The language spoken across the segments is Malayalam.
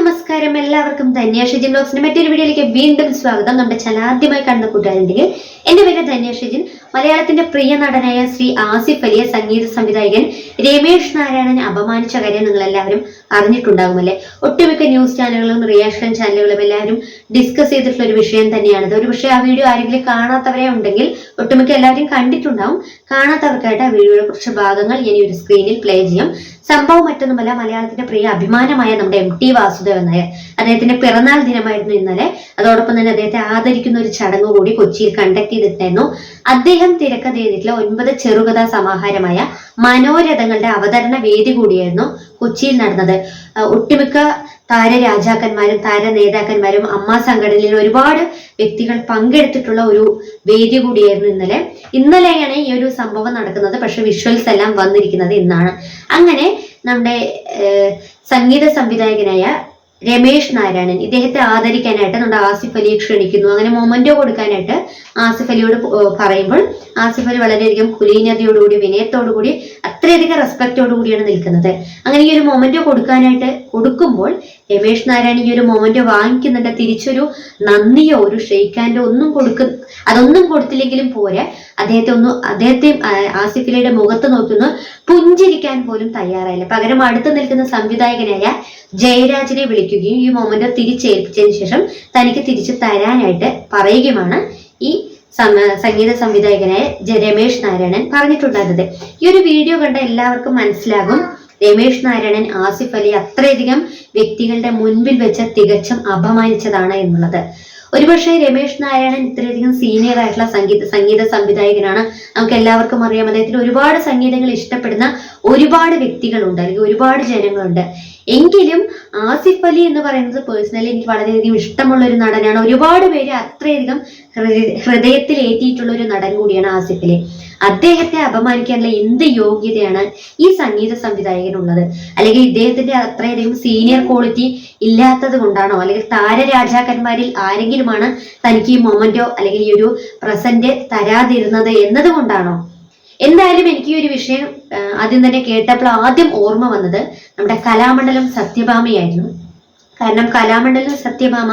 നമസ്കാരം, എല്ലാവർക്കും ധന്യാഷിജിൻ ബ്ലോഗ്സിന്റെ മറ്റൊരു വീഡിയോയിലേക്ക് വീണ്ടും സ്വാഗതം. നമ്മുടെ ചാനൽ ആദ്യമായി കാണുന്ന കൂട്ടുകാരുണ്ടെങ്കിൽ എന്റെ പേര് ധന്യാഷിജിൻ. മലയാളത്തിന്റെ പ്രിയ നടനായ ശ്രീ ആസിഫ് അലിയെ സംഗീത സംവിധായകൻ രമേഷ് നാരായണൻ അപമാനിച്ച കാര്യം നിങ്ങൾ എല്ലാവരും അറിഞ്ഞിട്ടുണ്ടാകുമല്ലേ? ഒട്ടുമിക്ക ന്യൂസ് ചാനലുകളും റിയാക്ഷൻ ചാനലുകളും എല്ലാവരും ഡിസ്കസ് ചെയ്തിട്ടുള്ള ഒരു വിഷയം തന്നെയാണിത്. ഒരു പക്ഷേ ആ വീഡിയോ ആരെങ്കിലും കാണാത്തവരെ ഉണ്ടെങ്കിൽ ഒട്ടുമിക്ക എല്ലാവരും കണ്ടിട്ടുണ്ടാവും. കാണാത്തവർക്കായിട്ട് ആ വീഡിയോയുടെ കുറച്ച് ഭാഗങ്ങൾ ഇനി ഒരു സ്ക്രീനിൽ പ്ലേ ചെയ്യാം. സംഭവം മറ്റൊന്നുമല്ല, മലയാളത്തിന്റെ പ്രിയ അഭിമാനമായ നമ്മുടെ MT വാസുദേവൻ നായർ, അദ്ദേഹത്തിന്റെ പിറന്നാൾ ദിനമായിരുന്നു ഇന്നലെ. അതോടൊപ്പം തന്നെ അദ്ദേഹത്തെ ആദരിക്കുന്ന ഒരു ചടങ്ങ് കൂടി കൊച്ചിയിൽ കണ്ടക്ട് ചെയ്തിട്ടായിരുന്നു. അദ്ദേഹം തിരക്കഥ എഴുതിയിട്ടുള്ള 9 ചെറുകഥാ സമാഹാരമായ മനോരഥങ്ങളുടെ അവതരണ വേദി കൂടിയായിരുന്നു കൊച്ചിയിൽ നടന്നത്. ഒട്ടുമിക്ക താരരാജാക്കന്മാരും താര നേതാക്കന്മാരും അമ്മ സംഘടനയിൽ ഒരുപാട് വ്യക്തികൾ പങ്കെടുത്തിട്ടുള്ള ഒരു വേദി കൂടിയായിരുന്നു ഇന്നലെയാണ് ഈ ഒരു സംഭവം നടക്കുന്നത്. പക്ഷെ വിഷ്വൽസ് എല്ലാം വന്നിരിക്കുന്നത് ഇന്നാണ്. അങ്ങനെ നമ്മുടെ സംഗീത സംവിധായകനായ രമേഷ് നാരായണൻ ഇദ്ദേഹത്തെ ആദരിക്കാനായിട്ട് നമ്മുടെ ആസിഫ് അലിയെ ക്ഷണിക്കുന്നു. അങ്ങനെ മൊമെന്റോ കൊടുക്കാനായിട്ട് ആസിഫ് അലിയോട് പറയുമ്പോൾ ആസിഫ് അലി വളരെയധികം കുലീനതയോടുകൂടി വിനയത്തോടുകൂടി അത്രയധികം റെസ്പെക്റ്റോടുകൂടിയാണ് നിൽക്കുന്നത്. അങ്ങനെ ഈ ഒരു മൊമെന്റോ കൊടുക്കുമ്പോൾ രമേഷ് നാരായണൻ ഈ ഒരു മൊമെന്റോ വാങ്ങിക്കുന്നുണ്ട്. തിരിച്ചൊരു നന്ദിയോ ഒരു ഷെയ്ക്ക് ഹാൻഡോ അതൊന്നും കൊടുത്തില്ലെങ്കിലും പോരെ, അദ്ദേഹത്തെ ആസിഫ് അലിയുടെ മുഖത്ത് നോക്കുന്നു പുഞ്ചിരിക്കാൻ പോലും തയ്യാറായില്ല. പകരം അടുത്ത് നിൽക്കുന്ന സംവിധായകനായ ജയരാജിനെ വിളിക്കുകയും ഈ മൊമെന്റോ തിരിച്ചേൽപ്പിച്ചതിന് ശേഷം തനിക്ക് തിരിച്ചു തരാനായിട്ട് പറയുകയുമാണ് ഈ സംഗീത സംവിധായകനായ രമേഷ് നാരായണൻ പറഞ്ഞിട്ടുണ്ടായിരുന്നത്. ഈ ഒരു വീഡിയോ കണ്ട എല്ലാവർക്കും മനസ്സിലാകും രമേഷ് നാരായണൻ ആസിഫ് അലി അത്രയധികം വ്യക്തികളുടെ മുൻപിൽ വെച്ച് തികച്ചും അപമാനിച്ചതാണ് എന്നുള്ളത്. ഒരുപക്ഷെ രമേഷ് നാരായണൻ ഇത്രയധികം സീനിയർ ആയിട്ടുള്ള സംഗീത സംവിധായകനാണ്. നമുക്ക് എല്ലാവർക്കും അറിയാം, അദ്ദേഹത്തിന് ഒരുപാട് സംഗീതങ്ങൾ ഇഷ്ടപ്പെടുന്ന ഒരുപാട് വ്യക്തികളുണ്ട്, അല്ലെങ്കിൽ ഒരുപാട് ജനങ്ങളുണ്ട്. എങ്കിലും ആസിഫ് അലി എന്ന് പറയുന്നത് പേഴ്സണലി എനിക്ക് വളരെയധികം ഇഷ്ടമുള്ള ഒരു നടനാണ്. ഒരുപാട് പേര് അത്രയധികം ഹൃദയത്തിൽ ഏറ്റിയിട്ടുള്ള ഒരു നടൻ കൂടിയാണ് ആസിഫ് അലി. അദ്ദേഹത്തെ അപമാനിക്കാനുള്ള എന്ത് യോഗ്യതയാണ് ഈ സംഗീത സംവിധായകനുള്ളത്? അല്ലെങ്കിൽ ഇദ്ദേഹത്തിന്റെ അത്രയധികം സീനിയർ ക്വാളിറ്റി ഇല്ലാത്തത് കൊണ്ടാണോ? അല്ലെങ്കിൽ താരരാജാക്കന്മാരിൽ ആരെങ്കിലുമാണ് തനിക്ക് ഈ മൊമെന്റോ അല്ലെങ്കിൽ ഈ ഒരു പ്രസന്റ് തരാതിരുന്നത് എന്നതുകൊണ്ടാണോ? എന്തായാലും എനിക്ക് ഈ ഒരു വിഷയം ആദ്യം തന്നെ കേട്ടപ്പോൾ ആദ്യം ഓർമ്മ വന്നത് നമ്മുടെ കലാമണ്ഡലം സത്യഭാമയായിരുന്നു. കാരണം കലാമണ്ഡലം സത്യഭാമ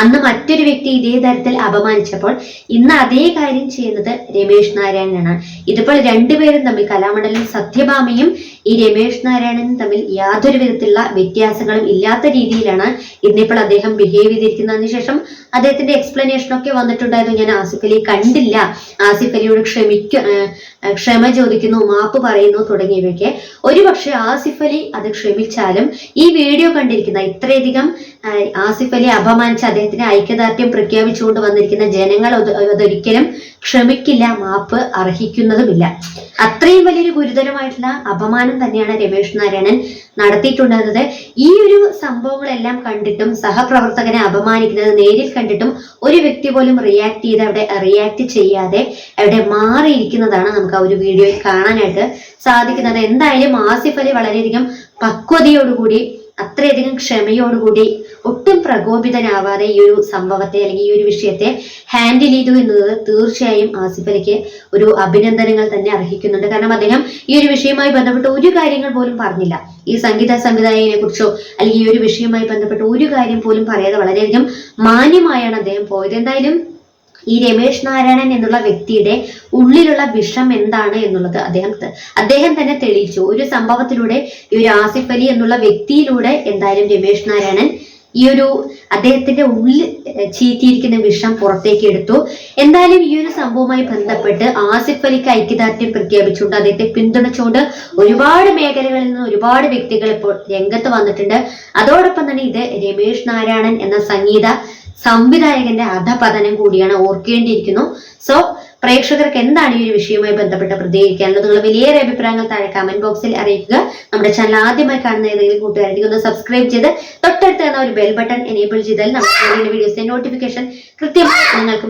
അന്ന് മറ്റൊരു വ്യക്തി ഇതേ തരത്തിൽ അപമാനിച്ചപ്പോൾ ഇന്ന് അതേ കാര്യം ചെയ്യുന്നത് രമേഷ് നാരായണനാണ്. ഇതിപ്പോൾ രണ്ടുപേരും തമ്മിൽ, കലാമണ്ഡലം സത്യഭാമയും ഈ രമേഷ് നാരായണനും തമ്മിൽ യാതൊരു വിധത്തിലുള്ള വ്യത്യാസങ്ങളും ഇല്ലാത്ത രീതിയിലാണ് ഇന്നിപ്പോൾ അദ്ദേഹം ബിഹേവ് ചെയ്തിരിക്കുന്നതിന് ശേഷം അദ്ദേഹത്തിന്റെ എക്സ്പ്ലനേഷൻ ഒക്കെ വന്നിട്ടുണ്ടായിരുന്നു. ഞാൻ ആസിഫ് അലി കണ്ടില്ല, ആസിഫ് അലിയോട് ക്ഷമ ചോദിക്കുന്നു, മാപ്പ് പറയുന്നു തുടങ്ങിയവയൊക്കെ. ഒരുപക്ഷെ ആസിഫ് അലി അത് ക്ഷമിച്ചാലും ഈ വീഡിയോ കണ്ടിരിക്കുന്ന ഇത്രയധികം ആസിഫ് അലി അപമാനിച്ച അദ്ദേഹത്തിന് ഐക്യദാർഢ്യം പ്രഖ്യാപിച്ചുകൊണ്ട് വന്നിരിക്കുന്ന ജനങ്ങൾ അതൊരിക്കലും ക്ഷമിക്കില്ല, മാപ്പ് അർഹിക്കുന്നതുമില്ല. അത്രയും വലിയൊരു ഗുരുതരമായിട്ടുള്ള അപമാനം തന്നെയാണ് രമേഷ് നാരായണൻ നടത്തിയിട്ടുണ്ടായിരുന്നത്. ഈ ഒരു സംഭവങ്ങളെല്ലാം കണ്ടിട്ടും സഹപ്രവർത്തകനെ അപമാനിക്കുന്നത് നേരിൽ കണ്ടിട്ടും ഒരു വ്യക്തി പോലും റിയാക്ട് ചെയ്യാതെ അവിടെ മാറിയിരിക്കുന്നതാണ് നമുക്ക് ആ ഒരു വീഡിയോയിൽ കാണാനായിട്ട് സാധിക്കുന്നത്. എന്തായാലും ആസിഫ് അലി വളരെയധികം പക്വതയോടുകൂടി അത്രയധികം ക്ഷമയോടുകൂടി ഒട്ടും പ്രകോപിതനാവാതെ ഈ ഒരു സംഭവത്തെ അല്ലെങ്കിൽ ഈ ഒരു വിഷയത്തെ ഹാൻഡിൽ ചെയ്തു എന്നത് തീർച്ചയായും ആസിഫ് അലിക്ക് ഒരു അഭിനന്ദനങ്ങൾ തന്നെ അർഹിക്കുന്നുണ്ട്. കാരണം അദ്ദേഹം ഈ ഒരു വിഷയവുമായി ബന്ധപ്പെട്ട് ഒരു കാര്യങ്ങൾ പോലും പറഞ്ഞില്ല. ഈ സംഗീത സംവിധായകനെ കുറിച്ചോ അല്ലെങ്കിൽ ഈ ഒരു വിഷയവുമായി ബന്ധപ്പെട്ട് ഒരു കാര്യം പോലും പറയാതെ വളരെയധികം മാന്യമായാണ് അദ്ദേഹം പോയത്. എന്തായാലും ഈ രമേഷ് നാരായണൻ എന്നുള്ള വ്യക്തിയുടെ ഉള്ളിലുള്ള വിഷം എന്താണ് എന്നുള്ളത് അദ്ദേഹം തന്നെ തെളിയിച്ചു. ഒരു സംഭവത്തിലൂടെ, ഈ ഒരു ആസിഫ് അലി എന്നുള്ള വ്യക്തിയിലൂടെ എന്തായാലും രമേഷ് നാരായണൻ ഈ ഒരു അദ്ദേഹത്തിന്റെ ഉള്ളിൽ ചീറ്റിയിരിക്കുന്ന വിഷം പുറത്തേക്ക് എടുത്തു. എന്തായാലും ഈ ഒരു സംഭവവുമായി ബന്ധപ്പെട്ട് ആസിഫ് അലിക്ക് ഐക്യദാർഢ്യം പ്രഖ്യാപിച്ചുകൊണ്ട് അദ്ദേഹത്തെ പിന്തുണച്ചുകൊണ്ട് ഒരുപാട് മേഖലകളിൽ നിന്ന് ഒരുപാട് വ്യക്തികൾ ഇപ്പോൾ രംഗത്ത് വന്നിട്ടുണ്ട്. അതോടൊപ്പം തന്നെ ഇത് രമേഷ് നാരായണൻ എന്ന സംഗീത സംവിധായകന്റെ അധപതനം കൂടിയാണ്, ഓർക്കേണ്ടിയിരിക്കുന്നു. സോ പ്രേക്ഷകർക്ക് എന്താണ് ഈ ഒരു വിഷയവുമായി ബന്ധപ്പെട്ട് പ്രതികരിക്കാനുള്ളത്? നിങ്ങൾ വലിയേറെ അഭിപ്രായങ്ങൾ താഴെ കമന്റ് ബോക്സിൽ അറിയിക്കുക. നമ്മുടെ ചാനൽ ആദ്യമായി കാണുന്ന ഏതെങ്കിലും കൂട്ടുകാരെങ്കിൽ ഒന്ന് സബ്സ്ക്രൈബ് ചെയ്ത് തൊട്ടടുത്ത് ഒരു ബെൽ ബട്ടൺ എനേബിൾ ചെയ്താൽ നമ്മുടെ വീഡിയോസിന്റെ നോട്ടിഫിക്കേഷൻ കൃത്യമായി നിങ്ങൾക്ക്